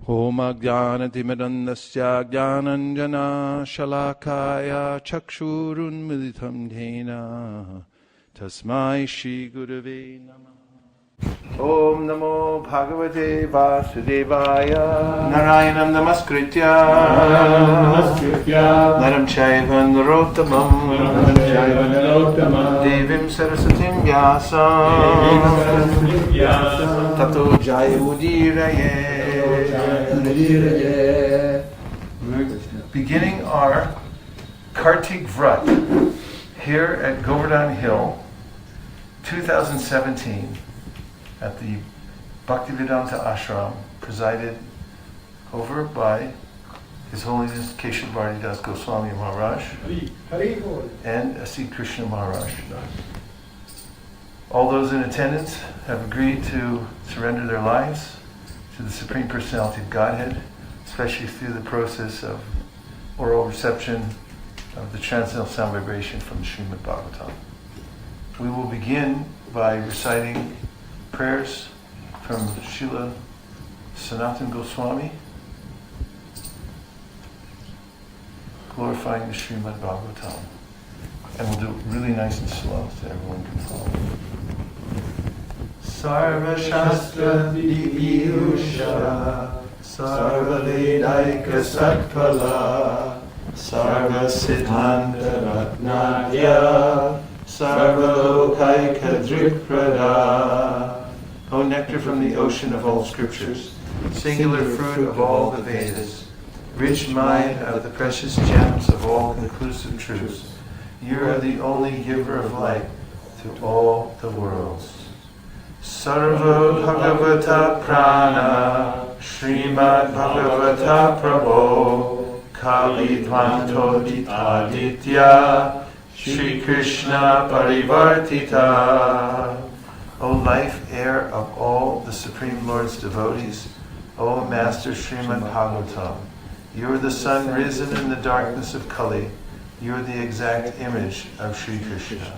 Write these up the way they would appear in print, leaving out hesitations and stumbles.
Om Ajnana-timirandasya Jnananjana Shalakaya Chakshurunmilitam Dhena Tasmai Shri Gurave Namah. Om Namo Bhagavate Vasudevaya Narayanam Namaskritya Naram Chaiva Narottamam Devim Sarasatim Vyasam Tato Jayamudiraye. Beginning our Kartik Vrat here at Govardhana Hill, 2017, at the Bhaktivedanta Ashram, presided over by His Holiness Keshav Das Goswami Maharaj and Asi Krishna Maharaj. All those in attendance have agreed to surrender their lives to the Supreme Personality of Godhead, especially through the process of oral reception of the transcendental sound vibration from the Srimad Bhagavatam. We will begin by reciting prayers from Srila Sanatana Goswami, glorifying the Srimad Bhagavatam. And we'll do it really nice and slow so everyone can follow. Sarva Shastra Vidiyusha Sarva Vedaika Satpala Sarva Siddhanta Ratnadya Sarva Lokaika Drikprada. O nectar from the ocean of all scriptures, singular fruit of all the Vedas, rich mine of the precious gems of all conclusive truths, you are the only giver of light to all the worlds. Sarva Bhagavata Prana Srimad Bhagavata Prabho Kali Dvanto Aditya Shri Krishna Parivartita. O life air of all the Supreme Lord's devotees, O Master Srimad Bhagavatam, you are the sun risen in the darkness of Kali. You are the exact image of Shri Krishna.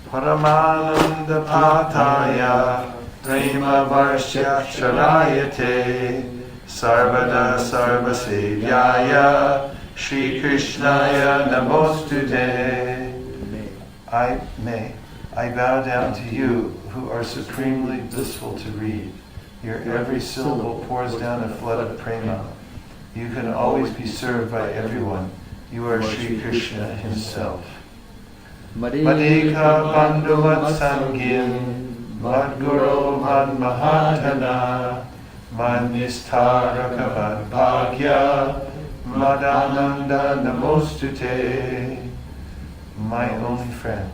Paramananda Pataya Prema Varshya Sharayate Sarvada Sarvasevyaya Shri Krishnaya Namostude. I bow down to you who are supremely blissful to read. Your every syllable pours down a flood of prema. You can always be served by everyone. You are Shri Krishna himself. Madhika Bandhuvat Sangin Madguru Mad Mahatana Mad Nistaraka Mad Bhagya Madananda Namostute. My only friend,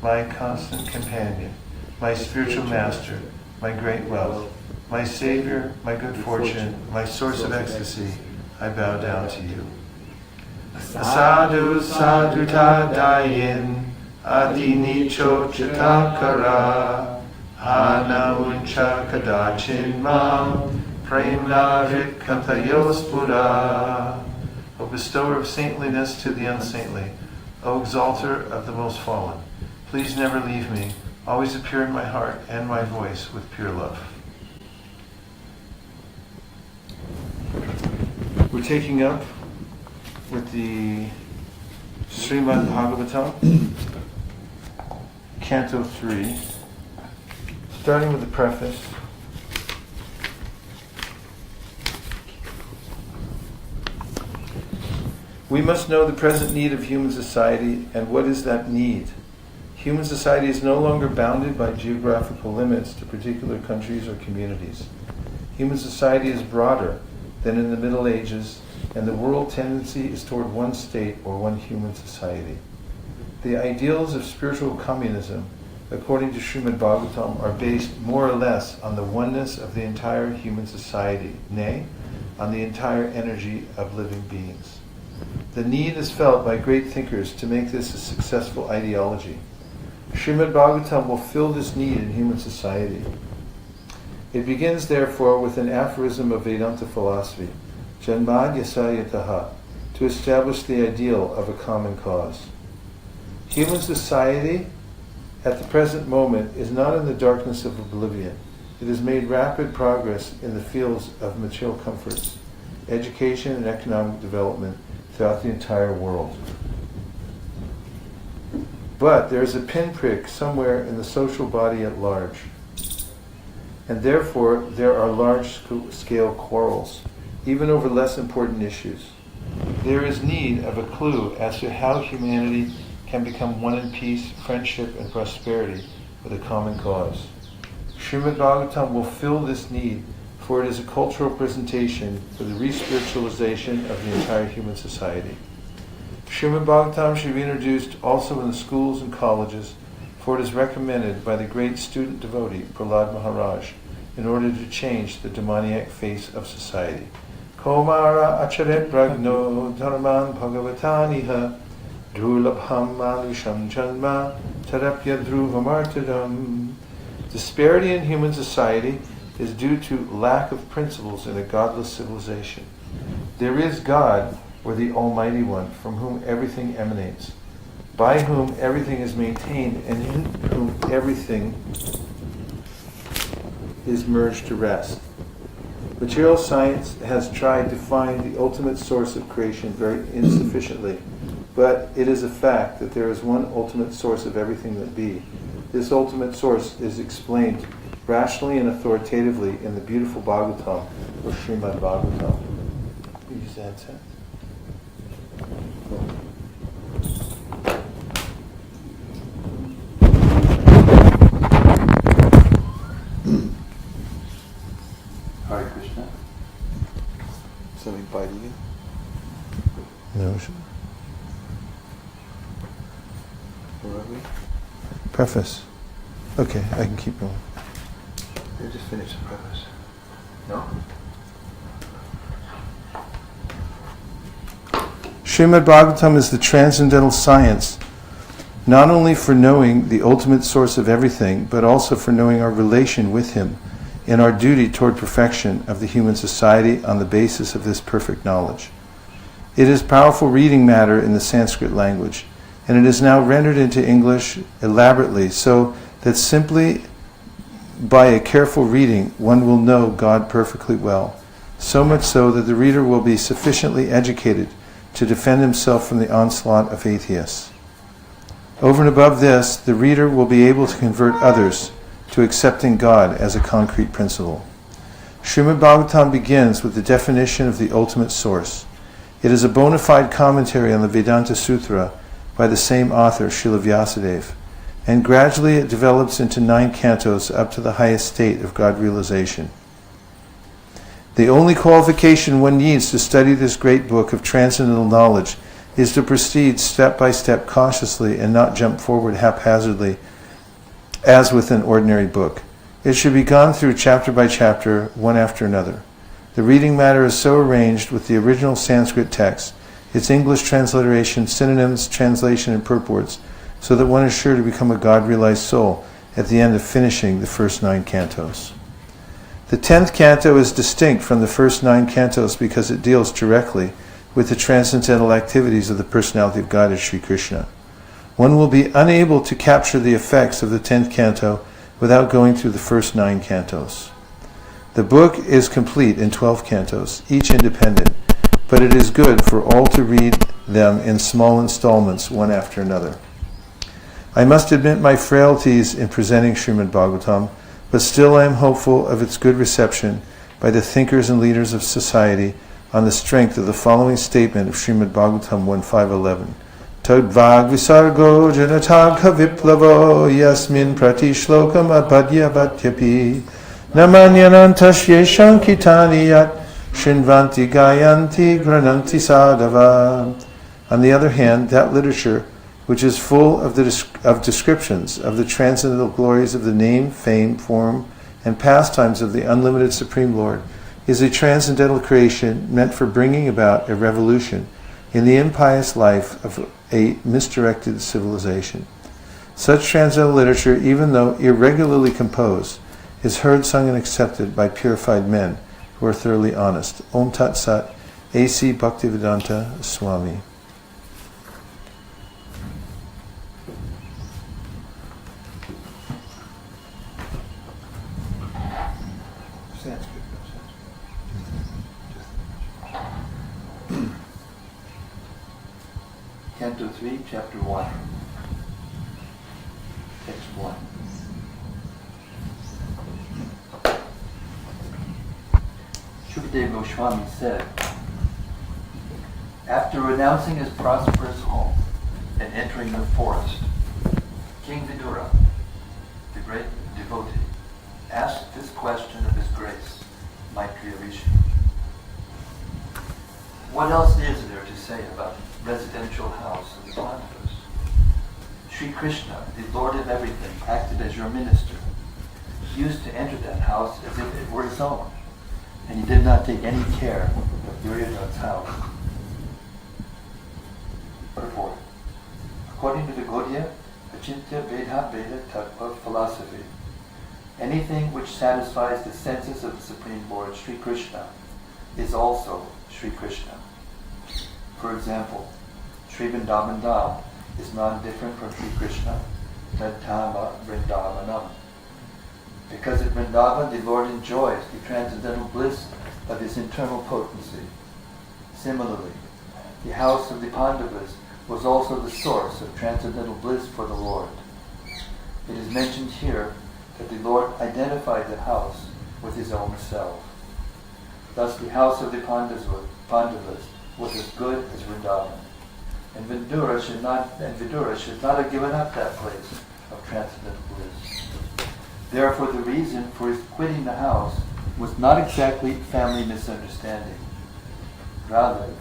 my constant companion, my spiritual master, my great wealth, my savior, my good fortune, my source of ecstasy, I bow down to you. Sadhu sadhuta dayin adini chochatakara hana uncha kadachin mam premnarit kantayospura. O bestower of saintliness to the unsaintly, O exalter of the most fallen, please never leave me. Always appear in my heart and my voice with pure love. We're taking up with the Srimad Bhagavatam, Canto 3, starting with the preface. We must know the present need of human society, and what is that need? Human society is no longer bounded by geographical limits to particular countries or communities. Human society is broader than in the Middle Ages, and the world tendency is toward one state or one human society. The ideals of spiritual communism, according to Srimad Bhagavatam, are based more or less on the oneness of the entire human society, nay, on the entire energy of living beings. The need is felt by great thinkers to make this a successful ideology. Srimad Bhagavatam will fill this need in human society. It begins, therefore, with an aphorism of Vedanta philosophy, Janmadhyasayataha, to establish the ideal of a common cause. Human society, at the present moment, is not in the darkness of oblivion. It has made rapid progress in the fields of material comforts, education and economic development throughout the entire world. But there is a pinprick somewhere in the social body at large, and therefore there are large-scale quarrels, even over less important issues. There is need of a clue as to how humanity can become one in peace, friendship, and prosperity with a common cause. Srimad Bhagavatam will fill this need, for it is a cultural presentation for the re-spiritualization of the entire human society. Srimad Bhagavatam should be introduced also in the schools and colleges, for it is recommended by the great student devotee, Prahlad Maharaj, in order to change the demoniac face of society. Komara acharet pragno dharman bhagavataniha dhulabham manusham janma tarapya dhruvamartadam. Disparity in human society is due to lack of principles in a godless civilization. There is God, or the Almighty One, from whom everything emanates, by whom everything is maintained, and in whom everything is merged to rest. Material science has tried to find the ultimate source of creation very insufficiently, but it is a fact that there is one ultimate source of everything that be. This ultimate source is explained rationally and authoritatively in the beautiful Bhagavatam, or Srimad Bhagavatam. Use that sense. Hare Krishna. Something biting you? No. Where are we? Preface. Okay, I can keep going. I just finished the preface. No? Srimad Bhagavatam is the transcendental science, not only for knowing the ultimate source of everything, but also for knowing our relation with Him and our duty toward perfection of the human society on the basis of this perfect knowledge. It is powerful reading matter in the Sanskrit language, and it is now rendered into English elaborately so that simply by a careful reading one will know God perfectly well, so much so that the reader will be sufficiently educated to defend himself from the onslaught of atheists. Over and above this, the reader will be able to convert others to accepting God as a concrete principle. Srimad Bhagavatam begins with the definition of the ultimate source. It is a bona fide commentary on the Vedanta Sutra by the same author, Srila Vyasadeva, and gradually it develops into 9 cantos up to the highest state of God realization. The only qualification one needs to study this great book of transcendental knowledge is to proceed step by step cautiously and not jump forward haphazardly as with an ordinary book. It should be gone through chapter by chapter, one after another. The reading matter is so arranged with the original Sanskrit text, its English transliteration, synonyms, translation, and purports, so that one is sure to become a God-realized soul at the end of finishing the first 9 cantos. The 10th canto is distinct from the first 9 cantos because it deals directly with the transcendental activities of the personality of God as Sri Krishna. One will be unable to capture the effects of the 10th canto without going through the first 9 cantos. The book is complete in 12 cantos, each independent, but it is good for all to read them in small installments, one after another. I must admit my frailties in presenting Srimad Bhagavatam, but still I am hopeful of its good reception by the thinkers and leaders of society on the strength of the following statement of Srimad Bhagavatam 1.5.11. Tadvag visargo janatagha viplavo yasmin prati shlokam apadyavatyapi namanyanantasye shankitani yat shinvanti gayanti grananti sadhava. On the other hand, that literature which is full of descriptions of the transcendental glories of the name, fame, form, and pastimes of the unlimited Supreme Lord, is a transcendental creation meant for bringing about a revolution in the impious life of a misdirected civilization. Such transcendental literature, even though irregularly composed, is heard, sung, and accepted by purified men who are thoroughly honest. Om Tat Sat, A.C. Bhaktivedanta Swami. Canto 3, Chapter 1. Text 1. Shukadeva Goswami said, after renouncing his prosperous home and entering the forest, King Vidura, the great devotee, asked this question of His Grace, Maitreya Rishi. What else is there to say about residential house of the Pandavas? Sri Krishna, the Lord of everything, acted as your minister. He used to enter that house as if it were his own, and he did not take any care of Duryodhana's house. Purport. According to the Gaudiya, Achintya Vedha Veda Tattva philosophy, anything which satisfies the senses of the Supreme Lord, Sri Krishna, is also Sri Krishna. For example, Sri Vrindavan Dham is non-different from Sri Krishna, Tadthama Vrindavanam. Because at Vrindavan the Lord enjoys the transcendental bliss of His internal potency. Similarly, the house of the Pandavas was also the source of transcendental bliss for the Lord. It is mentioned here that the Lord identified the house with His own self. Thus the house of the Pandavas was as good as Vrindavan. And Vidura should not have given up that place of transcendental bliss. Therefore, the reason for his quitting the house was not exactly family misunderstanding. Rather,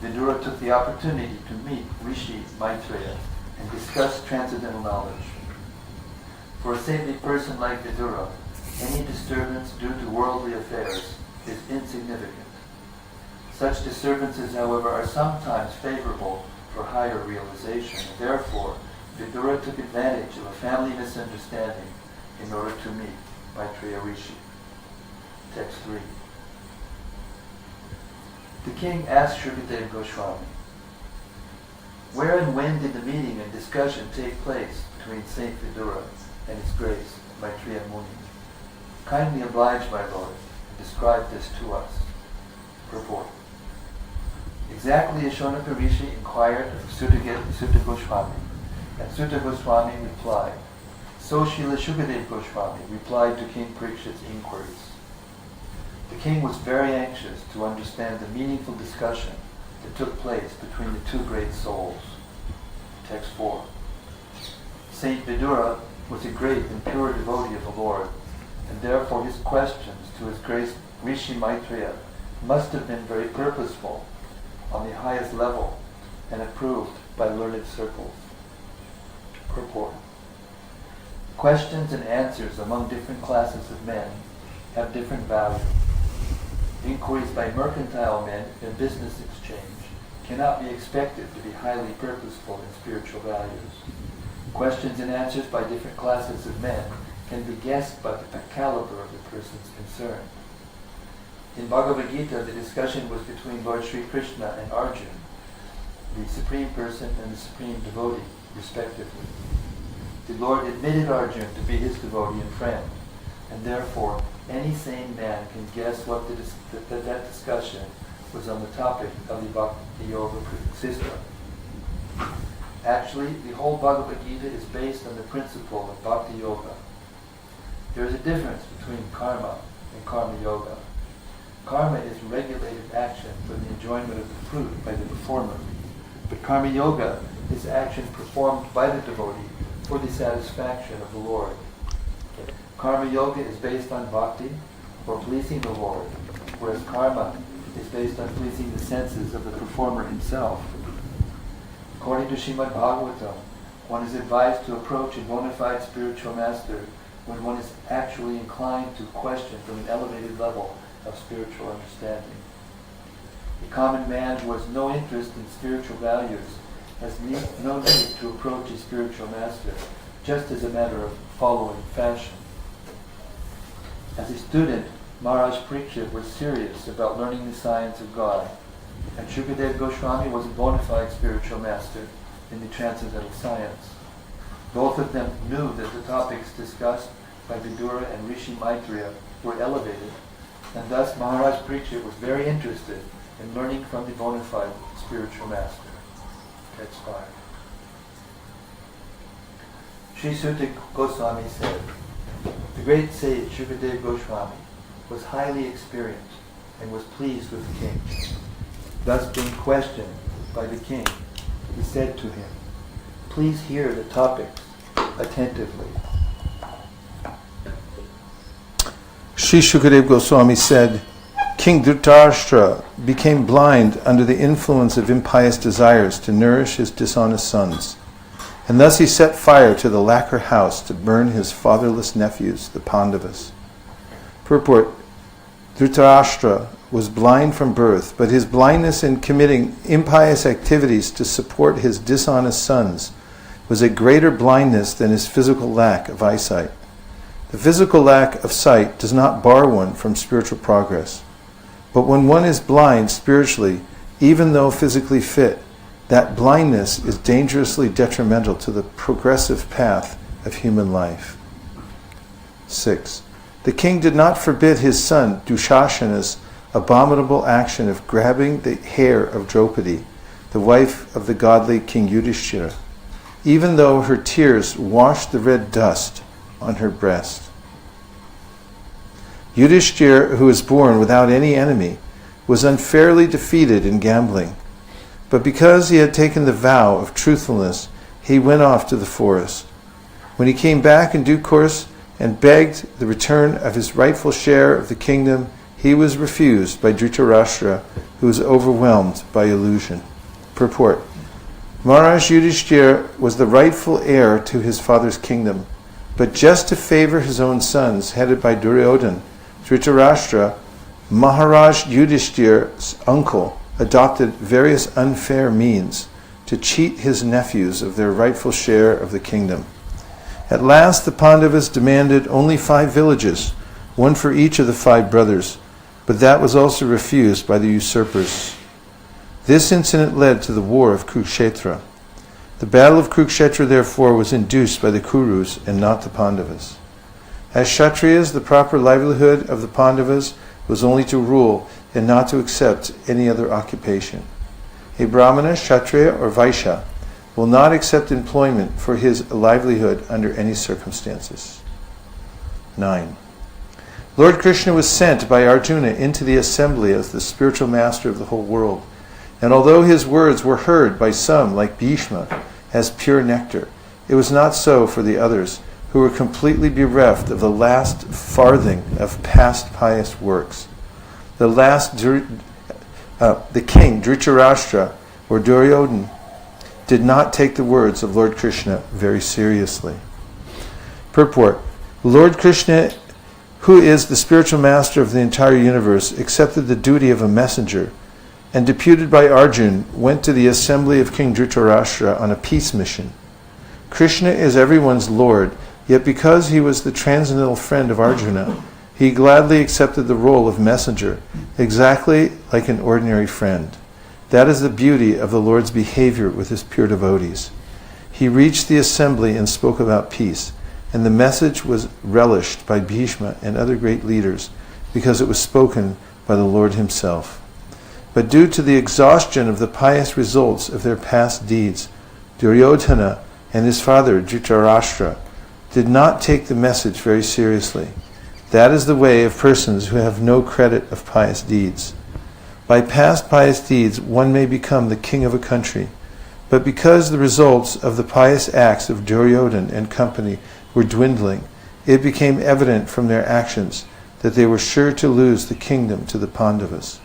Vidura took the opportunity to meet Rishi Maitreya and discuss transcendental knowledge. For a saintly person like Vidura, any disturbance due to worldly affairs is insignificant. Such disturbances, however, are sometimes favorable for higher realization. Therefore, Vidura took advantage of a family misunderstanding in order to meet Maitreya Rishi. Text 3. The king asked Shukadeva Goswami, where and when did the meeting and discussion take place between Saint Vidura and His Grace Maitreya Muni? Kindly oblige, my lord, and describe this to us. Purport. Exactly as Shonaka Rishi inquired of Sutta Goswami, and Sutta Goswami replied, so Srila Shukadeva Goswami replied to King Parikshit's inquiries. The king was very anxious to understand the meaningful discussion that took place between the two great souls. Text 4. Saint Vidura was a great and pure devotee of the Lord, and therefore his questions to His Grace Rishi Maitreya must have been very purposeful, on the highest level, and approved by learned circles. Purport. Questions and answers among different classes of men have different value. Inquiries by mercantile men in business exchange cannot be expected to be highly purposeful in spiritual values. Questions and answers by different classes of men can be guessed by the caliber of the persons concerned. In Bhagavad Gita, the discussion was between Lord Sri Krishna and Arjuna, the Supreme Person and the Supreme Devotee, respectively. The Lord admitted Arjuna to be His devotee and friend, and therefore any sane man can guess what that discussion was on the topic of the Bhakti Yoga system. Actually, the whole Bhagavad Gita is based on the principle of Bhakti Yoga. There is a difference between karma and karma yoga. Karma is regulated action for the enjoyment of the fruit by the performer. But karma yoga is action performed by the devotee for the satisfaction of the Lord. Karma yoga is based on bhakti, or pleasing the Lord, whereas karma is based on pleasing the senses of the performer himself. According to Srimad Bhagavatam, one is advised to approach a bona fide spiritual master when one is actually inclined to question from an elevated level of spiritual understanding. A common man who has no interest in spiritual values has no need to approach a spiritual master, just as a matter of following fashion. As a student, Maharaj Parikshit was serious about learning the science of God, and Shukadeva Goswami was a bona fide spiritual master in the transcendental science. Both of them knew that the topics discussed by Vidura and Rishi Maitreya were elevated, and thus Maharaj Parikshit was very interested in learning from the bona fide spiritual master. Text 5. Sri Suta Goswami said, the great sage Shukadeva Goswami was highly experienced and was pleased with the king. Thus being questioned by the king, he said to him, please hear the topics attentively. Sri Shukadeva Goswami said, King Dhritarashtra became blind under the influence of impious desires to nourish his dishonest sons. And thus he set fire to the lacquer house to burn his fatherless nephews, the Pandavas. Purport: Dhritarashtra was blind from birth, but his blindness in committing impious activities to support his dishonest sons was a greater blindness than his physical lack of eyesight. The physical lack of sight does not bar one from spiritual progress. But when one is blind spiritually, even though physically fit, that blindness is dangerously detrimental to the progressive path of human life. 6. The king did not forbid his son Dushasana's abominable action of grabbing the hair of Draupadi, the wife of the godly King Yudhishthira, even though her tears washed the red dust on her breast. Yudhishthira, who was born without any enemy, was unfairly defeated in gambling. But because he had taken the vow of truthfulness, he went off to the forest. When he came back in due course and begged the return of his rightful share of the kingdom, he was refused by Dhritarashtra, who was overwhelmed by illusion. Purport: Maharaj Yudhishthira was the rightful heir to his father's kingdom, but just to favor his own sons, headed by Duryodhana, Dhritarashtra, Maharaj Yudhishthira's uncle, adopted various unfair means to cheat his nephews of their rightful share of the kingdom. At last the Pandavas demanded only 5 villages, one for each of the 5 brothers, but that was also refused by the usurpers. This incident led to the war of Kurukshetra. The battle of Kurukshetra, therefore, was induced by the Kurus and not the Pandavas. As Kshatriyas, the proper livelihood of the Pandavas was only to rule and not to accept any other occupation. A Brahmana, Kshatriya, or Vaishya will not accept employment for his livelihood under any circumstances. 9. Lord Krishna was sent by Arjuna into the assembly as the spiritual master of the whole world, and although his words were heard by some, like Bhishma, as pure nectar, it was not so for the others, who were completely bereft of the last farthing of past pious works. The king, Dhritarashtra, or Duryodhana, did not take the words of Lord Krishna very seriously. Purport: Lord Krishna, who is the spiritual master of the entire universe, accepted the duty of a messenger, and deputed by Arjuna, went to the assembly of King Dhritarashtra on a peace mission. Krishna is everyone's Lord, yet because he was the transcendental friend of Arjuna, he gladly accepted the role of messenger, exactly like an ordinary friend. That is the beauty of the Lord's behavior with his pure devotees. He reached the assembly and spoke about peace, and the message was relished by Bhishma and other great leaders because it was spoken by the Lord himself. But due to the exhaustion of the pious results of their past deeds, Duryodhana and his father Dhritarashtra did not take the message very seriously. That is the way of persons who have no credit of pious deeds. By past pious deeds one may become the king of a country, but because the results of the pious acts of Duryodhana and company were dwindling, it became evident from their actions that they were sure to lose the kingdom to the Pandavas.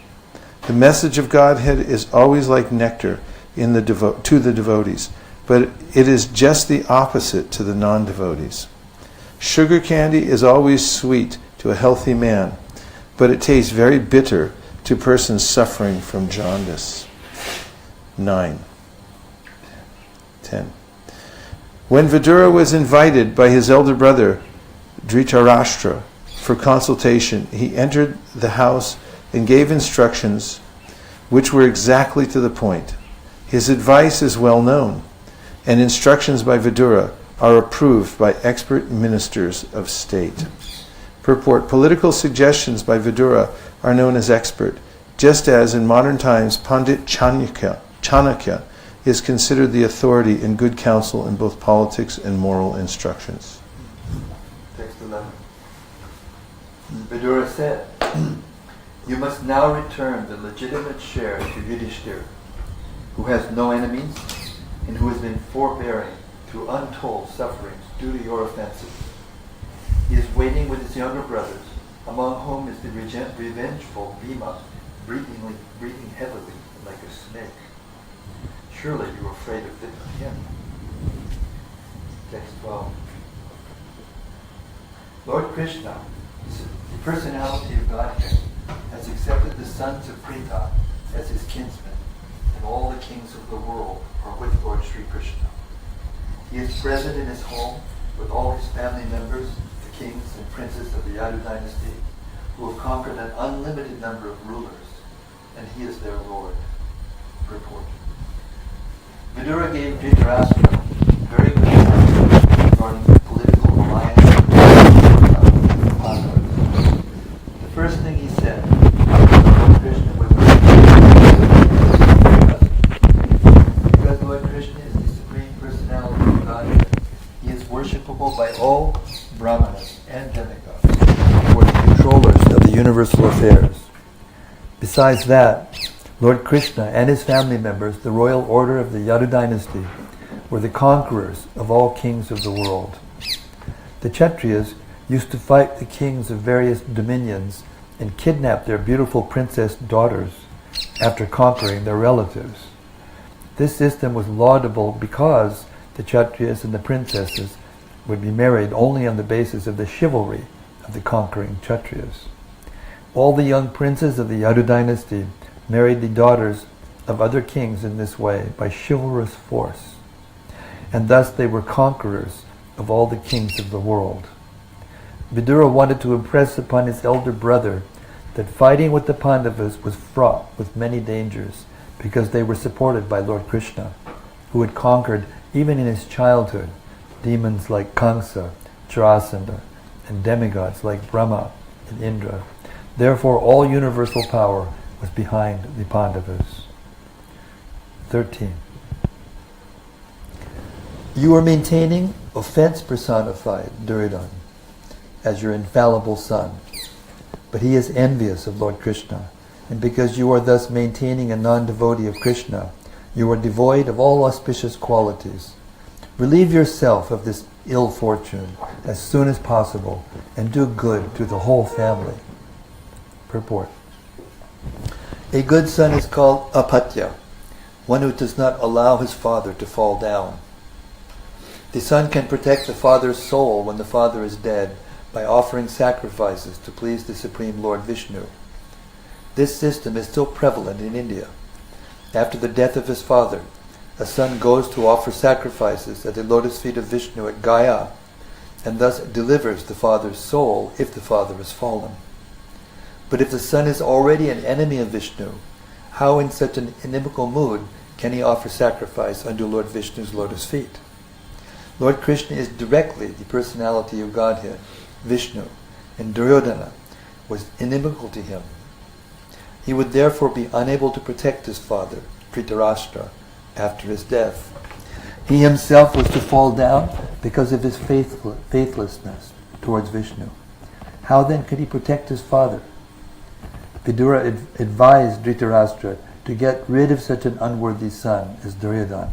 The message of Godhead is always like nectar to the devotees, but it is just the opposite to the non-devotees. Sugar candy is always sweet to a healthy man, but it tastes very bitter to persons suffering from jaundice. 9. 10. When Vidura was invited by his elder brother, Dhritarashtra, for consultation, he entered the house and gave instructions which were exactly to the point. His advice is well known, and instructions by Vidura are approved by expert ministers of state. Purport: political suggestions by Vidura are known as expert, just as in modern times Pandit Chanakya He is considered the authority and good counsel in both politics and moral instructions. Text 11. Vidura said, "You must now return the legitimate share to Yudhishthira, who has no enemies and who has been forbearing through untold sufferings due to your offenses. He is waiting with his younger brothers, among whom is the revengeful Bhima, breathing heavily like a snake. Surely you are afraid of him." Text 12. Lord Krishna, the personality of Godhead, has accepted the sons of Pritha as his kinsmen, and all the kings of the world are with Lord Sri Krishna. He is present in his home with all his family members, the kings and princes of the Yadu dynasty, who have conquered an unlimited number of rulers, and he is their lord. Purport. Vidura gave Dhritarashtra very good advice regarding the political alliance of Pandavas. The first thing he said, Lord Krishna was because Lord Krishna is the Supreme Personality of Godhead, he is worshipable by all Brahmanas and demigods, who are the controllers of the universal affairs. Besides that, Lord Krishna and his family members, the royal order of the Yadu dynasty, were the conquerors of all kings of the world. The Kshatriyas used to fight the kings of various dominions and kidnap their beautiful princess daughters after conquering their relatives. This system was laudable because the Kshatriyas and the princesses would be married only on the basis of the chivalry of the conquering Kshatriyas. All the young princes of the Yadu dynasty married the daughters of other kings in this way by chivalrous force, and thus they were conquerors of all the kings of the world. Vidura wanted to impress upon his elder brother that fighting with the Pandavas was fraught with many dangers because they were supported by Lord Krishna, who had conquered, even in his childhood, demons like Kamsa, Jarasandha, and demigods like Brahma and Indra. Therefore, all universal power was behind the Pandavas. 13. You are maintaining offense personified, Duryodhana, as your infallible son. But he is envious of Lord Krishna, and because you are thus maintaining a non-devotee of Krishna, you are devoid of all auspicious qualities. Relieve yourself of this ill fortune as soon as possible, and do good to the whole family. Purport. A good son is called apatya, one who does not allow his father to fall down. The son can protect the father's soul when the father is dead by offering sacrifices to please the Supreme Lord Vishnu. This system is still prevalent in India. After the death of his father, a son goes to offer sacrifices at the lotus feet of Vishnu at Gaya, and thus delivers the father's soul if the father has fallen. But if the son is already an enemy of Vishnu, how in such an inimical mood can he offer sacrifice unto Lord Vishnu's lotus feet? Lord Krishna is directly the personality of Godhead, Vishnu, and Duryodhana was inimical to him. He would therefore be unable to protect his father, Dhritarashtra, after his death. He himself was to fall down because of his faithlessness towards Vishnu. How then could he protect his father? Vidura advised Dhritarashtra to get rid of such an unworthy son as Duryodhana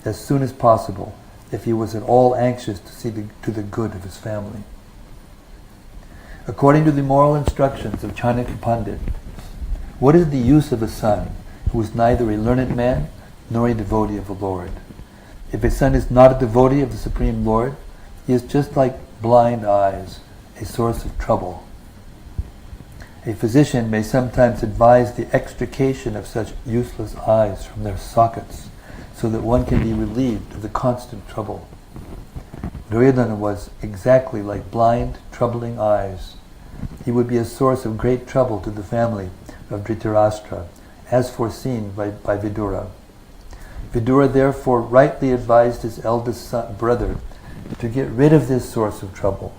as soon as possible, if he was at all anxious to see to the good of his family. According to the moral instructions of Chanakya Pandit, what is the use of a son who is neither a learned man nor a devotee of the Lord? If a son is not a devotee of the Supreme Lord, he is just like blind eyes, a source of trouble. A physician may sometimes advise the extrication of such useless eyes from their sockets, so that one can be relieved of the constant trouble. Duryodhana was exactly like blind, troubling eyes. He would be a source of great trouble to the family of Dhritarashtra, as foreseen by Vidura. Vidura therefore rightly advised his eldest brother to get rid of this source of trouble.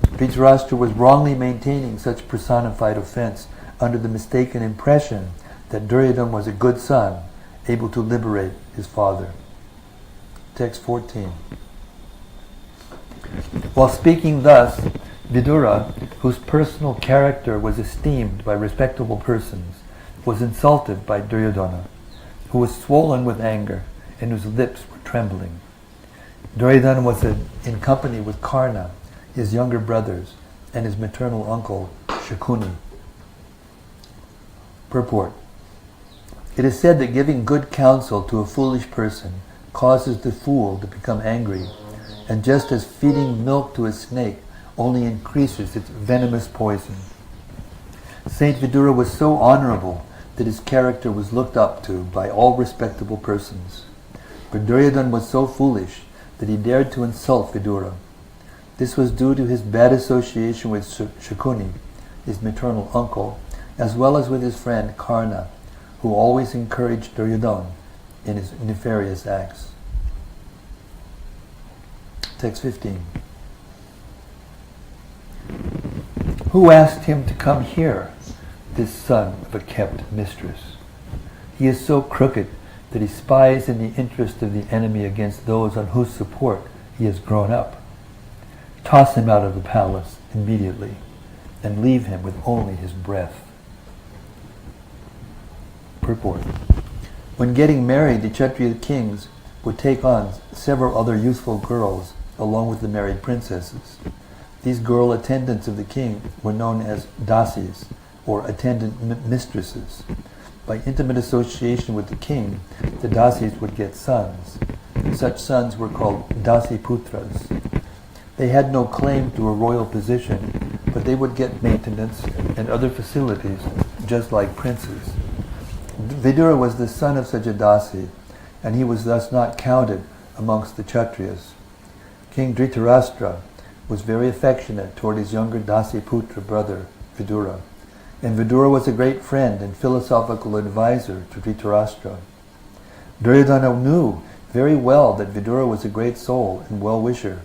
Dhritarashtra was wrongly maintaining such personified offense under the mistaken impression that Duryodhana was a good son, able to liberate his father. Text 14. While speaking thus, Vidura, whose personal character was esteemed by respectable persons, was insulted by Duryodhana, who was swollen with anger and whose lips were trembling. Duryodhana was in company with Karna, his younger brothers, and his maternal uncle, Shakuni. Purport. It is said that giving good counsel to a foolish person causes the fool to become angry, and just as feeding milk to a snake only increases its venomous poison. Saint Vidura was so honorable that his character was looked up to by all respectable persons. But Duryodhana was so foolish that he dared to insult Vidura. This was due to his bad association with Shakuni, his maternal uncle, as well as with his friend Karna, who always encouraged Duryodhana in his nefarious acts. Text 15. Who asked him to come here, this son of a kept mistress? He is so crooked that he spies in the interest of the enemy against those on whose support he has grown up. Toss him out of the palace immediately, and leave him with only his breath. Purport. When getting married, the Kshatriya kings would take on several other youthful girls along with the married princesses. These girl attendants of the king were known as dasis, or attendant mistresses. By intimate association with the king, the dasis would get sons. Such sons were called dasiputras. They had no claim to a royal position, but they would get maintenance and other facilities just like princes. Vidura was the son of such a dasi, and he was thus not counted amongst the Kshatriyas. King Dhritarashtra was very affectionate toward his younger Dasiputra brother, Vidura, and Vidura was a great friend and philosophical advisor to Dhritarashtra. Duryodhana knew very well that Vidura was a great soul and well-wisher,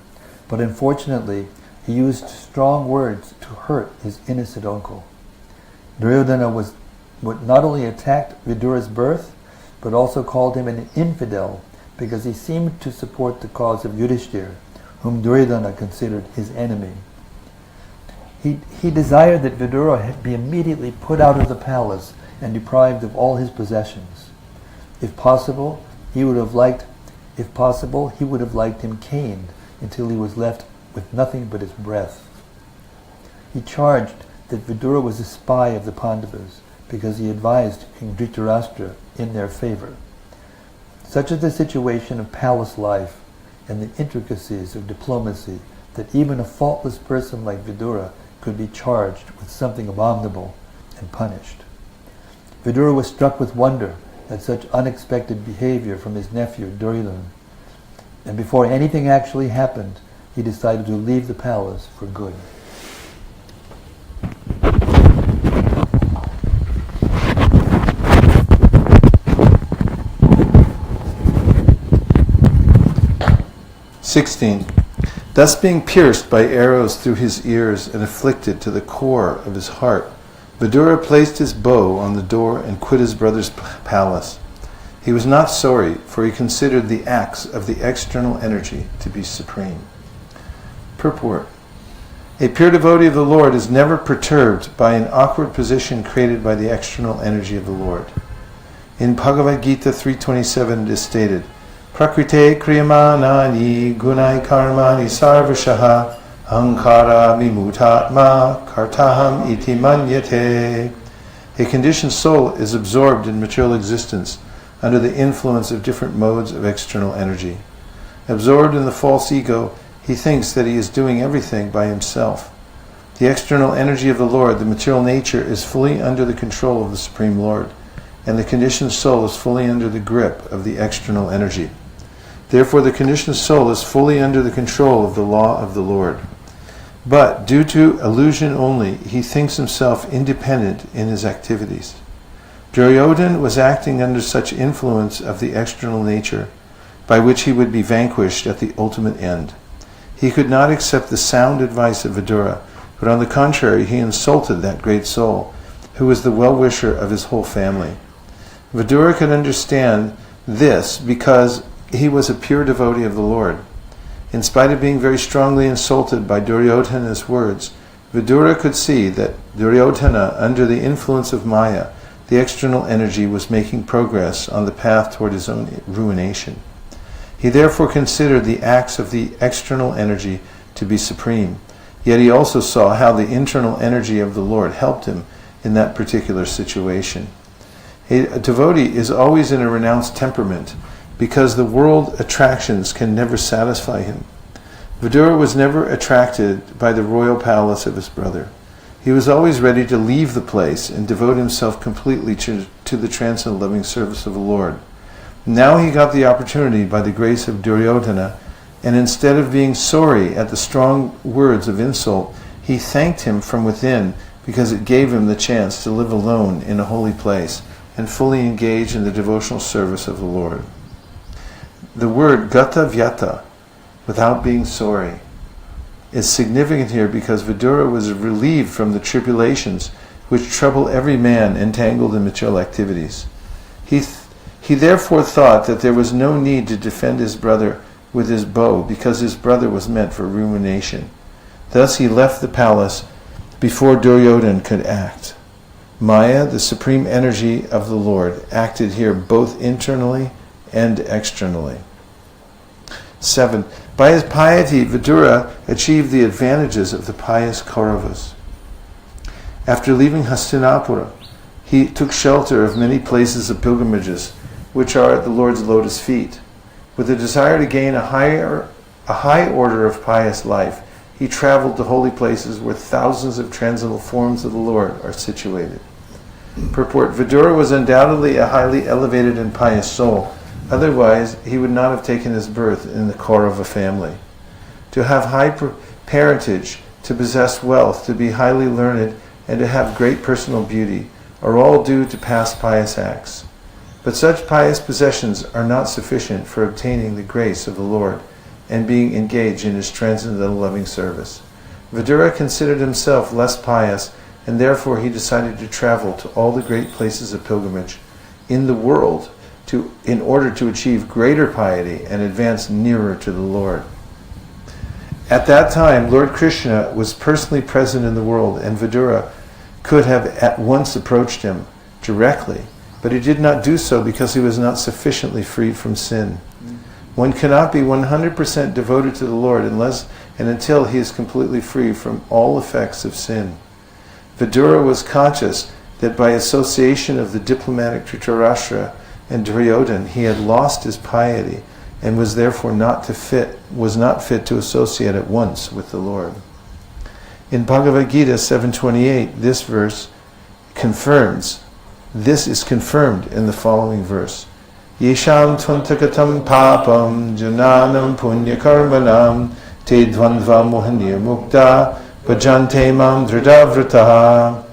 but unfortunately he used strong words to hurt his innocent uncle. Duryodhana not only attacked Vidura's birth, but also called him an infidel because he seemed to support the cause of Yudhishthira, whom Duryodhana considered his enemy. He desired that Vidura be immediately put out of the palace and deprived of all his possessions. If possible, he would have liked him caned until he was left with nothing but his breath. He charged that Vidura was a spy of the Pandavas because he advised King Dhritarashtra in their favor. Such is the situation of palace life and the intricacies of diplomacy that even a faultless person like Vidura could be charged with something abominable and punished. Vidura was struck with wonder at such unexpected behavior from his nephew Duryodhana, and before anything actually happened, he decided to leave the palace for good. Thus being pierced by arrows through his ears and afflicted to the core of his heart, Vidura placed his bow on the door and quit his brother's palace. He was not sorry, for he considered the acts of the external energy to be supreme. Purport. A pure devotee of the Lord is never perturbed by an awkward position created by the external energy of the Lord. In Bhagavad Gita 3.27 it is stated, Prakrite kriyamanani gunai karmani sarvashaha ahankara vimutatma kartaham iti manyate. A conditioned soul is absorbed in material existence under the influence of different modes of external energy. Absorbed in the false ego, he thinks that he is doing everything by himself. The external energy of the Lord, the material nature, is fully under the control of the Supreme Lord, and the conditioned soul is fully under the grip of the external energy. Therefore, the conditioned soul is fully under the control of the law of the Lord. But, due to illusion only, he thinks himself independent in his activities. Duryodhana was acting under such influence of the external nature, by which he would be vanquished at the ultimate end. He could not accept the sound advice of Vidura, but on the contrary, he insulted that great soul, who was the well-wisher of his whole family. Vidura could understand this because he was a pure devotee of the Lord. In spite of being very strongly insulted by Duryodhana's words, Vidura could see that Duryodhana, under the influence of Maya, the external energy, was making progress on the path toward his own ruination. He therefore considered the acts of the external energy to be supreme, yet he also saw how the internal energy of the Lord helped him in that particular situation. A devotee is always in a renounced temperament because the world attractions can never satisfy him. Vidura was never attracted by the royal palace of his brother. He was always ready to leave the place and devote himself completely to the transcendent loving service of the Lord. Now he got the opportunity by the grace of Duryodhana, and instead of being sorry at the strong words of insult, he thanked him from within because it gave him the chance to live alone in a holy place and fully engage in the devotional service of the Lord. The word gata vyata, without being sorry, is significant here because Vidura was relieved from the tribulations which trouble every man entangled in material activities. He therefore thought that there was no need to defend his brother with his bow because his brother was meant for ruination. Thus he left the palace before Duryodhana could act. Maya, the supreme energy of the Lord, acted here both internally and externally. 7. By his piety, Vidura achieved the advantages of the pious Kauravas. After leaving Hastinapura, he took shelter of many places of pilgrimages, which are at the Lord's lotus feet. With a desire to gain a high order of pious life, he traveled to holy places where thousands of transcendental forms of the Lord are situated. Purport: Vidura was undoubtedly a highly elevated and pious soul. Otherwise, he would not have taken his birth in the Kaurava family. To have high parentage, to possess wealth, to be highly learned, and to have great personal beauty are all due to past pious acts. But such pious possessions are not sufficient for obtaining the grace of the Lord and being engaged in his transcendental loving service. Vidura considered himself less pious, and therefore he decided to travel to all the great places of pilgrimage in the world in order to achieve greater piety and advance nearer to the Lord. At that time, Lord Krishna was personally present in the world, and Vidura could have at once approached him directly, but he did not do so because he was not sufficiently freed from sin. One cannot be 100% devoted to the Lord unless and until he is completely free from all effects of sin. Vidura was conscious that by association of the diplomatic Dhritarashtra and Duryodhana, he had lost his piety and was therefore not fit to associate at once with the Lord. In Bhagavad Gita 7.28, this verse confirms. This is confirmed in the following verse: Yesham tvantakatam papam jananam punya karmanam te dvandva mohaniya mukta bhajante mam dhridavrataha.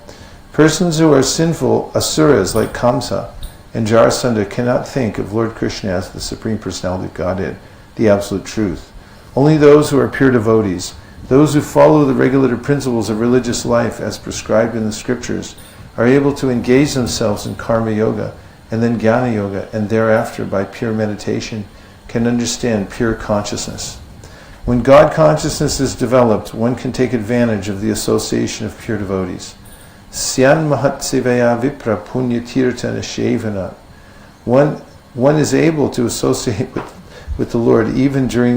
Persons who are sinful asuras like Kamsa and Jarasandha cannot think of Lord Krishna as the Supreme Personality of Godhead, the Absolute Truth. Only those who are pure devotees, those who follow the regulative principles of religious life as prescribed in the scriptures, are able to engage themselves in karma yoga and then jnana yoga, and thereafter by pure meditation can understand pure consciousness. When God consciousness is developed, one can take advantage of the association of pure devotees. Syan mahatsevaya vipra punya tirtana shevana. One is able to associate with the Lord even during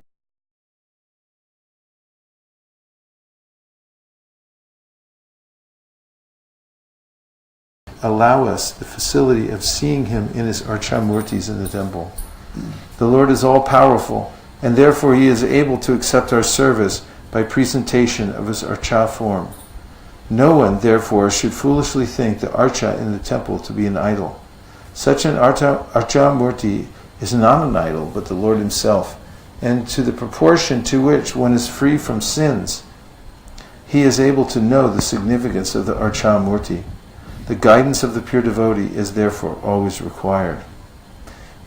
allow us the facility of seeing him in his archamurtis in the temple. The Lord is all-powerful, and therefore he is able to accept our service by presentation of his archa form. No one, therefore, should foolishly think the archa in the temple to be an idol. Such an archamurti is not an idol, but the Lord himself, and to the proportion to which one is free from sins, he is able to know the significance of the archamurti. The guidance of the pure devotee is therefore always required.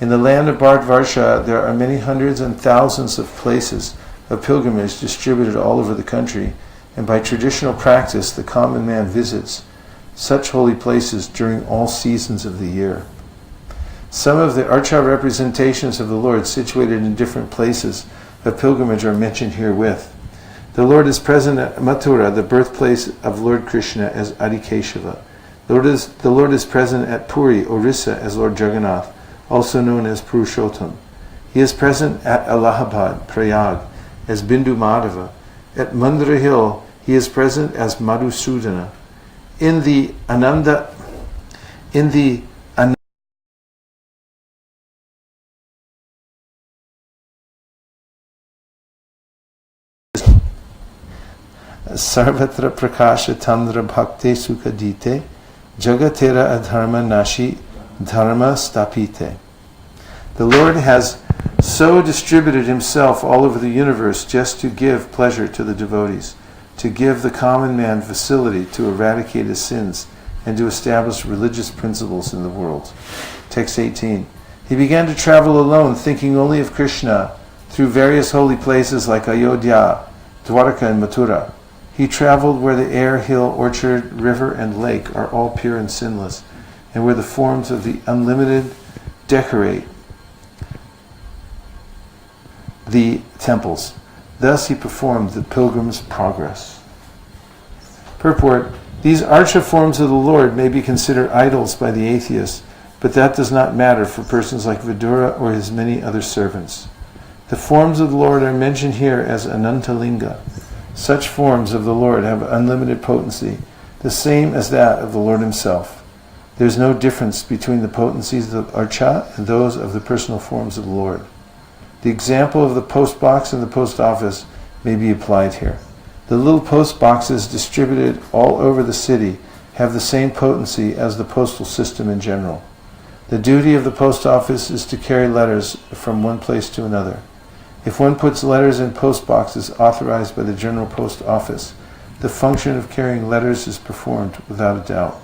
In the land of Bharatvarsha, there are many hundreds and thousands of places of pilgrimage distributed all over the country, and by traditional practice the common man visits such holy places during all seasons of the year. Some of the Archa representations of the Lord situated in different places of pilgrimage are mentioned herewith. The Lord is present at Mathura, the birthplace of Lord Krishna, as Adikeshava. The Lord is present at Puri, Orissa, as Lord Jagannath, also known as Purushottam. He is present at Allahabad, Prayag, as Bindu Madhava. At Mandra Hill, he is present as Madhusudana. In the Sarvatra Prakasha Tandra Bhakte Sukadite Jagatera Adharma Nashi Dharma Stapite. The Lord has so distributed himself all over the universe just to give pleasure to the devotees, to give the common man facility to eradicate his sins, and to establish religious principles in the world. Text 18. He began to travel alone, thinking only of Krishna, through various holy places like Ayodhya, Dwarka, and Mathura. He traveled where the air, hill, orchard, river, and lake are all pure and sinless, and where the forms of the unlimited decorate the temples. Thus he performed the pilgrim's progress. Purport: these archa forms of the Lord may be considered idols by the atheists, but that does not matter for persons like Vidura or his many other servants. The forms of the Lord are mentioned here as Anantalinga. Such forms of the Lord have unlimited potency, the same as that of the Lord himself. There is no difference between the potencies of archa and those of the personal forms of the Lord. The example of the post box and the post office may be applied here. The little post boxes distributed all over the city have the same potency as the postal system in general. The duty of the post office is to carry letters from one place to another. If one puts letters in post boxes authorized by the General Post Office, the function of carrying letters is performed without a doubt.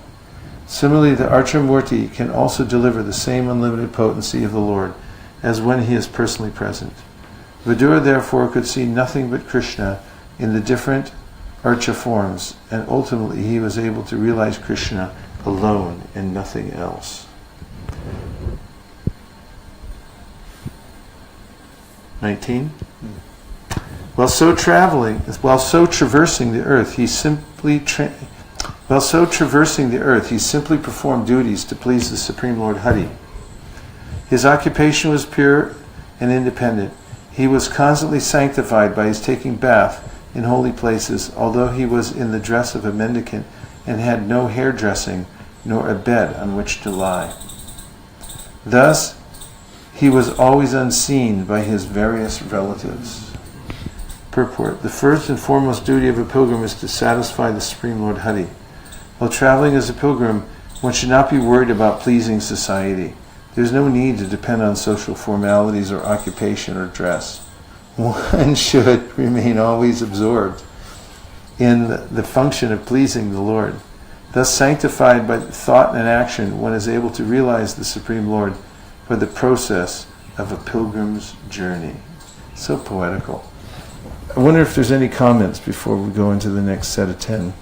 Similarly, the Archamurti can also deliver the same unlimited potency of the Lord as when he is personally present. Vidura therefore could see nothing but Krishna in the different archa forms, and ultimately he was able to realize Krishna alone and nothing else. 19. While so traversing the earth, he simply performed duties to please the Supreme Lord Hari. His occupation was pure and independent. He was constantly sanctified by his taking bath in holy places, although he was in the dress of a mendicant and had no hairdressing nor a bed on which to lie. Thus, he was always unseen by his various relatives. Purport: the first and foremost duty of a pilgrim is to satisfy the Supreme Lord Hari. While traveling as a pilgrim, one should not be worried about pleasing society. There is no need to depend on social formalities or occupation or dress. One should remain always absorbed in the function of pleasing the Lord. Thus, sanctified by thought and action, one is able to realize the Supreme Lord by the process of a pilgrim's journey. So poetical. I wonder if there's any comments before we go into the next set of 10.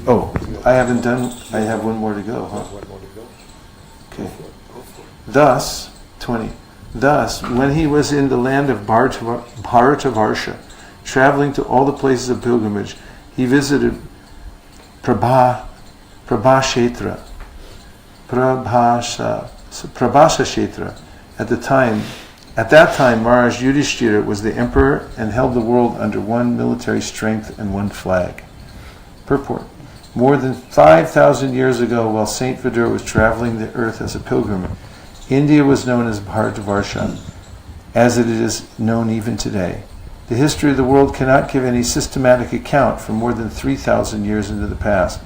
Oh, I haven't done, I have one more to go, huh? Okay. Thus, 20. Thus, when he was in the land of Bharatavarsha, traveling to all the places of pilgrimage, he visited Prabhashetra. At that time, Maharaj Yudhishthira was the emperor and held the world under one military strength and one flag. Purport: more than 5,000 years ago, while Saint Vidura was traveling the earth as a pilgrim, India was known as Bharatavarsha, as it is known even today. The history of the world cannot give any systematic account for more than 3,000 years into the past,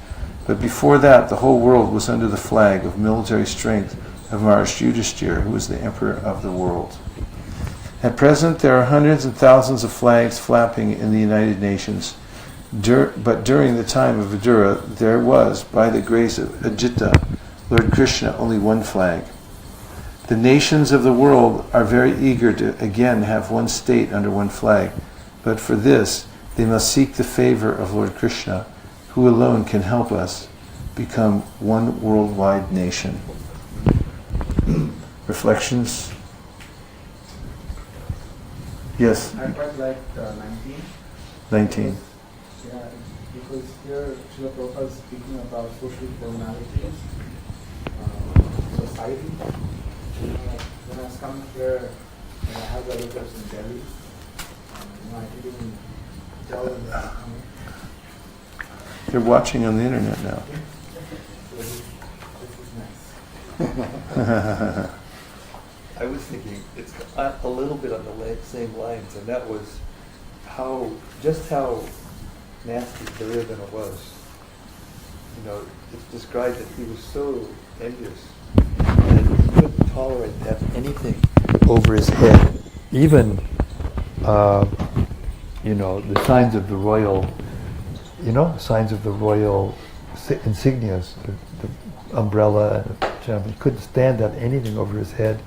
but before that the whole world was under the flag of military strength of Maharaj Yudhishthira, who was the emperor of the world. At present there are hundreds and thousands of flags flapping in the United Nations, but during the time of Vidura there was, by the grace of Ajita, Lord Krishna, only one flag. The nations of the world are very eager to again have one state under one flag, but for this they must seek the favor of Lord Krishna, who alone can help us become one worldwide nation. reflections. Yes, I quite liked 19. 19. Yeah, because here Srila Prabhupada is speaking about social formalities, society. Like when I was coming here, I have relatives in Delhi. I didn't even tell them that I'm coming. They're watching on the internet now. So this is nice. I was thinking it's a little bit on the same lines, and that was how nasty Duryodhana was. You know, it's described that he was so envious that he couldn't tolerate to have anything over his head, even the signs of the royal, insignias, the umbrella and the jam. He couldn't stand to have anything over his head.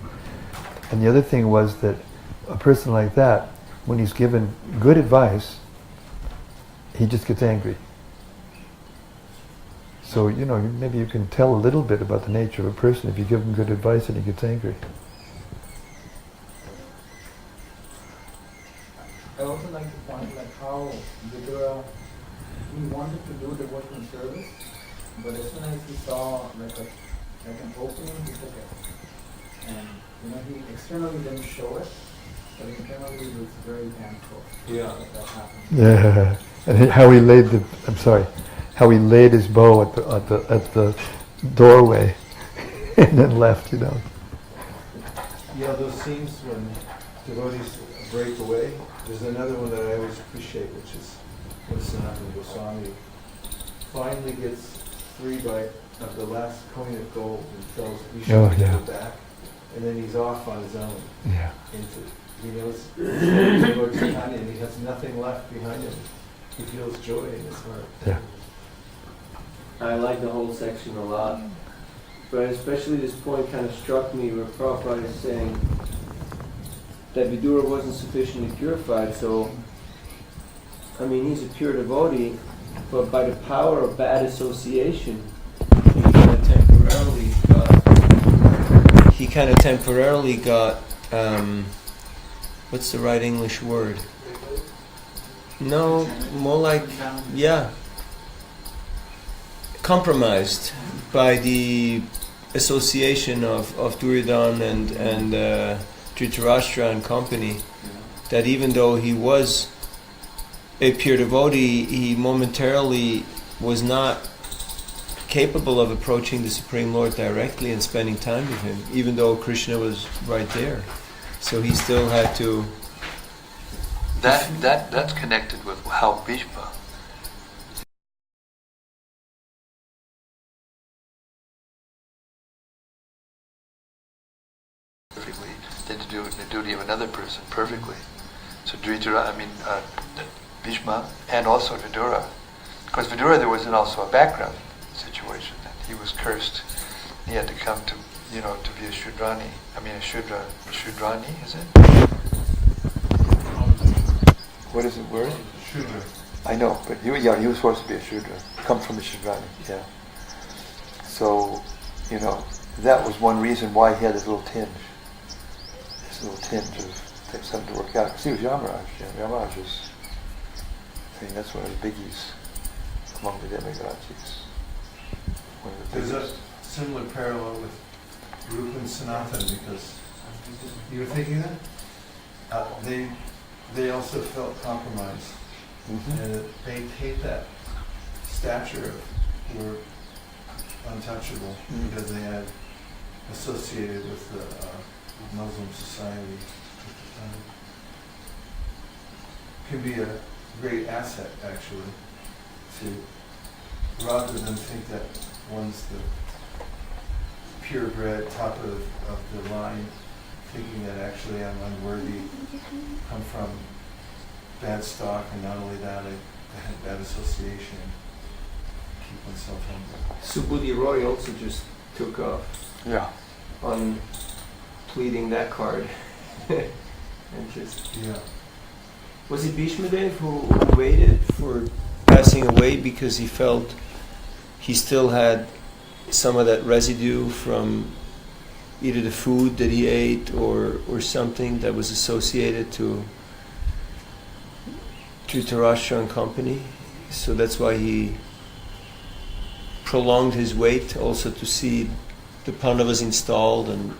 And the other thing was that a person like that, when he's given good advice, he just gets angry. So, maybe you can tell a little bit about the nature of a person if you give him good advice and he gets angry. I also like to point how Vidura, he wanted to do devotional service, but as soon as he saw an opening, he took it. And he externally didn't show it, but internally he was very thankful that happened. Yeah, and how he laid his bow at the doorway, and then left. Yeah, those scenes when devotees break away. There's another one that I always appreciate, which is when Sanatana Goswami finally gets freed of the last coin of gold and tells Vishnu to go back, and then he's off on his own. Yeah. He knows and he has nothing left behind him. He feels joy in his heart. Yeah. I like the whole section a lot, but especially this point kind of struck me where Prabhupada is saying that Vidura wasn't sufficiently purified, so, he's a pure devotee, but by the power of bad association, he kind of temporarily got, what's the right English word? No, more like, compromised by the association of Duryodhana and Dhritarashtra and company, that even though he was a pure devotee, he momentarily was not capable of approaching the Supreme Lord directly and spending time with him, even though Krishna was right there. So he still had to... That's connected with how Bhishma perfectly than to do the duty of another person perfectly. So Bhishma and also Vidura. Because Vidura, there was also a background situation that he was cursed. He had to come to be a Shudrani. Shudrani, is it? What is the word? Shudra. I know, but he was supposed to be a Shudra. Come from the Shudrani, yeah. So, that was one reason why he had this little tinge of something to work out. Because he was Yamaraj. Yamaraj is, that's one of the biggies among the demigods. One of the There's biggest. a similar parallel with Rupa and Sanatana, because you were thinking that? They also felt compromised. Mm-hmm. And they hate that stature of who were untouchable because they had associated with the Muslim society. Can be a great asset, actually, to rather than think that one's the purebred, top of the line, thinking that actually I'm unworthy, come from bad stock, and not only that, I had bad association, keep myself humble. Subudhi Roy also just took off Yeah. on pleading that card. And just... Yeah. Was it Bhishmadev who waited for passing away because he felt he still had some of that residue from either the food that he ate or something that was associated to Dhritarashtra and company. So that's why he prolonged his wait, also to see the Pandavas installed and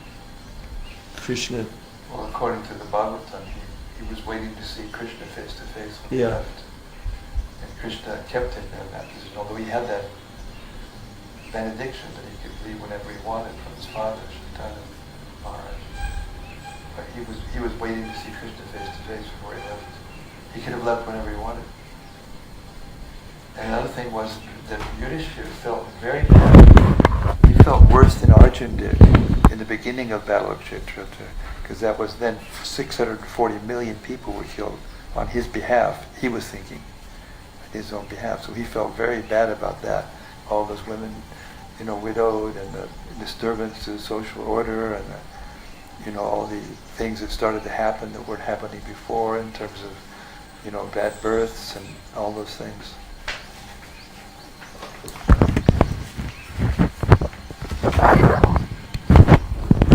Krishna. Well, according to the Bhagavatam, he was waiting to see Krishna face to face when he Yeah. left. And Krishna kept him in that position, although he had that benediction that he could leave whenever he wanted from his father, Chaitanya Maharaj. But he was waiting to see Krishna face to face before he left. He could have left whenever he wanted. And another thing was that Yudhishthira felt very bad. He felt worse than Arjuna did in the beginning of Battle of Kshetra, because that was then 640 million people were killed on his behalf. He was thinking on his own behalf, so he felt very bad about that. All those women, widowed, and the disturbance to the social order, and all the things that started to happen that weren't happening before in terms of bad births and all those things.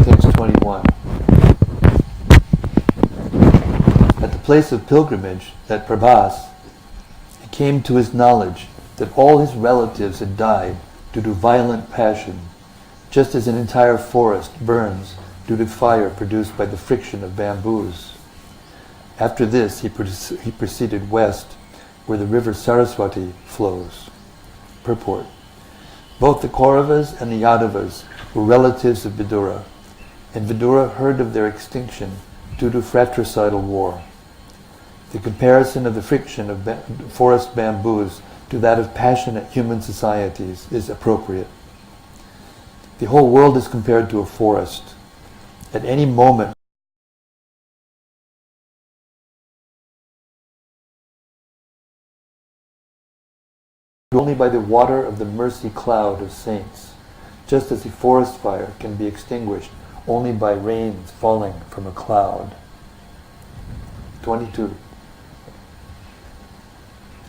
Text 21. At the place of pilgrimage at Prabhas, it came to his knowledge that all his relatives had died due to violent passion, just as an entire forest burns due to fire produced by the friction of bamboos. After this, he proceeded west, where the river Saraswati flows. Purport. Both the Kauravas and the Yadavas were relatives of Vidura, and Vidura heard of their extinction due to fratricidal war. The comparison of the friction of forest bamboos to that of passionate human societies is appropriate. The whole world is compared to a forest. At any moment, only by the water of the mercy cloud of saints, just as a forest fire can be extinguished only by rains falling from a cloud. 22.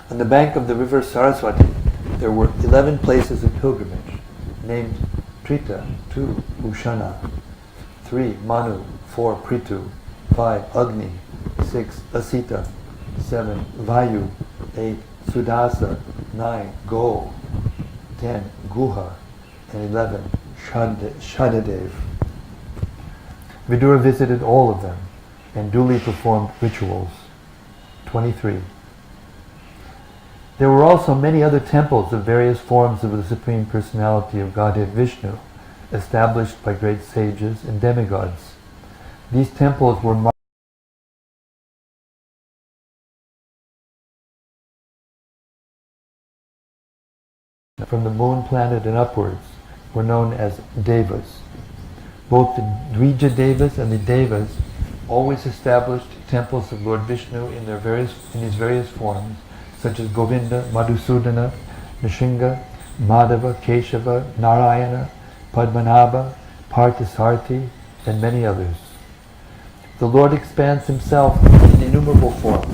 On the bank of the river Saraswati, there were 11 places of pilgrimage, named Trita, 2 Ushana, 3 Manu, 4 Pritu, 5 Agni, 6 Asita, 7 Vayu, 8 Sudasa, 9 Go, 10 Guha, and 11 Shadadev. Vidura visited all of them and duly performed rituals. 23. There were also many other temples of various forms of the Supreme Personality of Godhead Vishnu, established by great sages and demigods. These temples were marked from the moon planet and upwards, were known as Devas. Both the Dvija Devas and the Devas always established temples of Lord Vishnu in his various forms, such as Govinda, Madhusudana, Nishinga, Madhava, Keshava, Narayana, Padmanabha, Parthasarthi, and many others. The Lord expands himself in innumerable forms.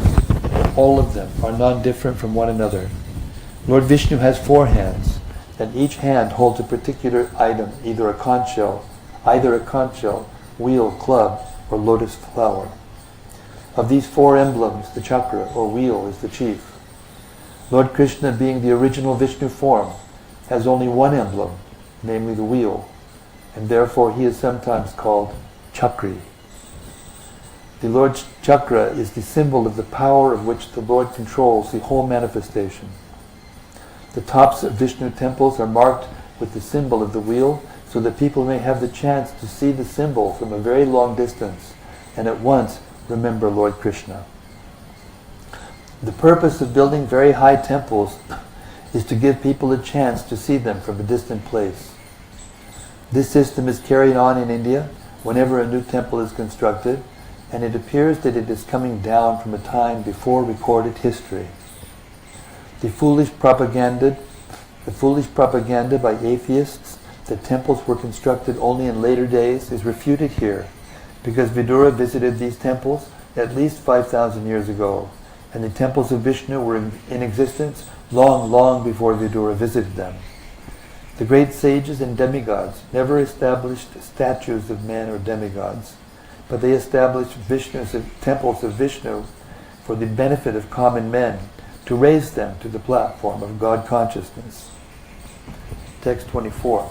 All of them are non-different from one another. Lord Vishnu has 4 hands, and each hand holds a particular item, either a conch shell, wheel, club, or lotus flower. Of these 4 emblems, the chakra, or wheel, is the chief. Lord Krishna, being the original Vishnu form, has only one emblem, namely the wheel, and therefore he is sometimes called Chakri. The Lord's chakra is the symbol of the power of which the Lord controls the whole manifestation. The tops of Vishnu temples are marked with the symbol of the wheel, so that people may have the chance to see the symbol from a very long distance and at once remember Lord Krishna. The purpose of building very high temples is to give people a chance to see them from a distant place. This system is carried on in India whenever a new temple is constructed, and it appears that it is coming down from a time before recorded history. The foolish propaganda by atheists that temples were constructed only in later days is refuted here, because Vidura visited these temples at least 5,000 years ago, and the temples of Vishnu were in existence long before Vidura visited them. The great sages and demigods never established statues of men or demigods, but they established temples of Vishnu for the benefit of common men, to raise them to the platform of God consciousness. Text 24.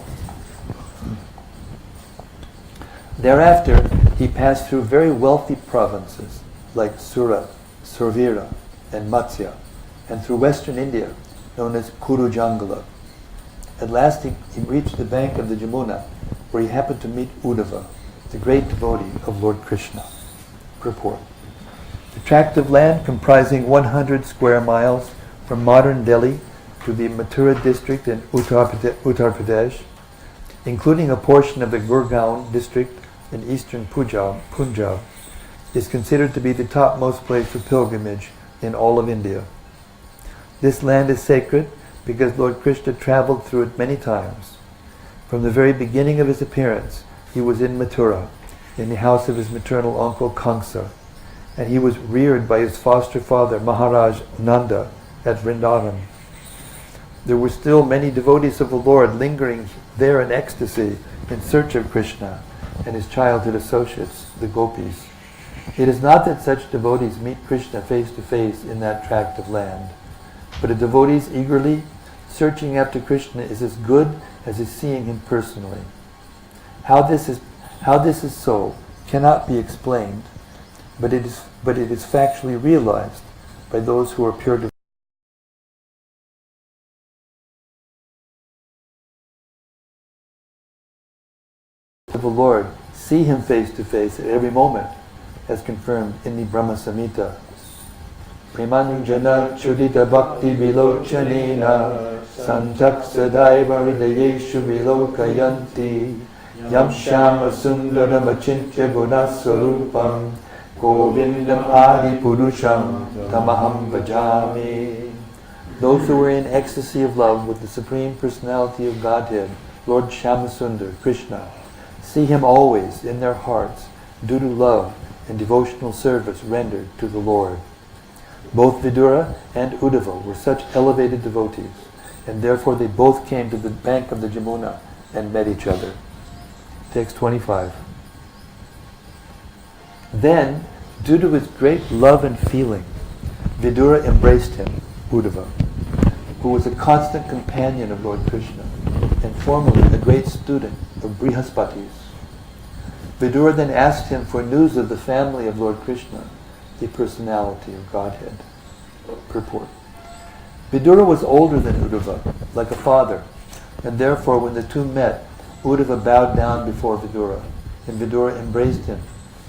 Thereafter, he passed through very wealthy provinces like Surat, Survira, and Matsya, and through western India, known as Kurujangala. At last he reached the bank of the Jamuna, where he happened to meet Uddhava, the great devotee of Lord Krishna. Purport. The tract of land comprising 100 square miles from modern Delhi to the Mathura district in Uttar Pradesh, including a portion of the Gurgaon district in eastern Punjab, is considered to be the topmost place for pilgrimage in all of India. This land is sacred because Lord Krishna traveled through it many times. From the very beginning of his appearance, he was in Mathura, in the house of his maternal uncle Kamsa, and he was reared by his foster father Maharaj Nanda at Vrindavan. There were still many devotees of the Lord lingering there in ecstasy in search of Krishna and his childhood associates, the gopis. It is not that such devotees meet Krishna face to face in that tract of land, but a devotee's eagerly searching after Krishna is as good as his seeing him personally. How this is so cannot be explained, but it is factually realized by those who are pure devotees of the Lord, see him face to face at every moment, as confirmed in the Brahma Samhita. Premanjana chudita bhakti vilochanena santak sadaiva hridayeshu vilokayanti yam shama sundaram achintya gunaswarupam govindam adi purusham tamaham bhajami. Those who are in ecstasy of love with the Supreme Personality of Godhead, Lord Shyamasundar, Krishna, see him always in their hearts due to love and devotional service rendered to the Lord. Both Vidura and Uddhava were such elevated devotees, and therefore they both came to the bank of the Jamuna and met each other. Text 25. Then, due to his great love and feeling, Vidura embraced him, Uddhava, who was a constant companion of Lord Krishna, and formerly a great student of Brihaspati's. Vidura then asked him for news of the family of Lord Krishna, the personality of Godhead. Purport. Vidura was older than Uddhava, like a father, and therefore when the two met, Uddhava bowed down before Vidura, and Vidura embraced him,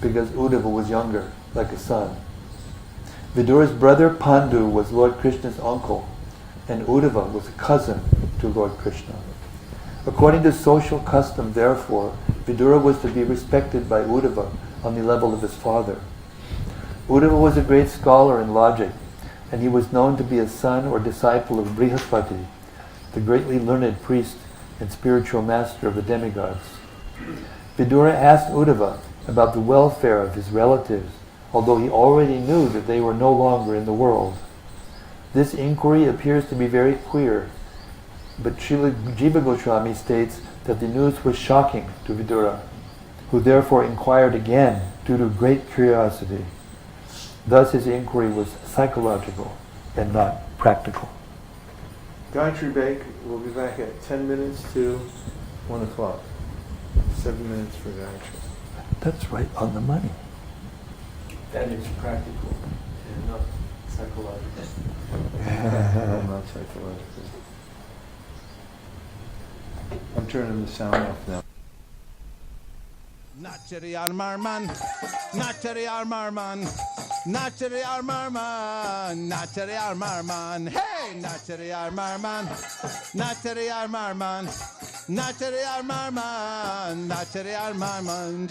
because Uddhava was younger, like a son. Vidura's brother Pandu was Lord Krishna's uncle, and Uddhava was a cousin to Lord Krishna. According to social custom, therefore, Vidura was to be respected by Uddhava on the level of his father. Uddhava was a great scholar in logic, and he was known to be a son or disciple of Brihaspati, the greatly learned priest and spiritual master of the demigods. Vidura asked Uddhava about the welfare of his relatives, although he already knew that they were no longer in the world. This inquiry appears to be very queer, but Srila Jiva Goswami states that the news was shocking to Vidura, who therefore inquired again due to great curiosity. Thus his inquiry was psychological and not practical. Gayatri break. We'll be back at 10 minutes to 1 o'clock. 7 minutes for Gayatri. That's right on the money. That is practical and not psychological. No, not psychological. I'm turning the sound off now. Nachari Armarman, Nachari Armarman, Nachari Armarman, Nachari Armarman, hey, Nachari Armarman, Nachari Armarman, Nachari Armarman, Nachari Armarman.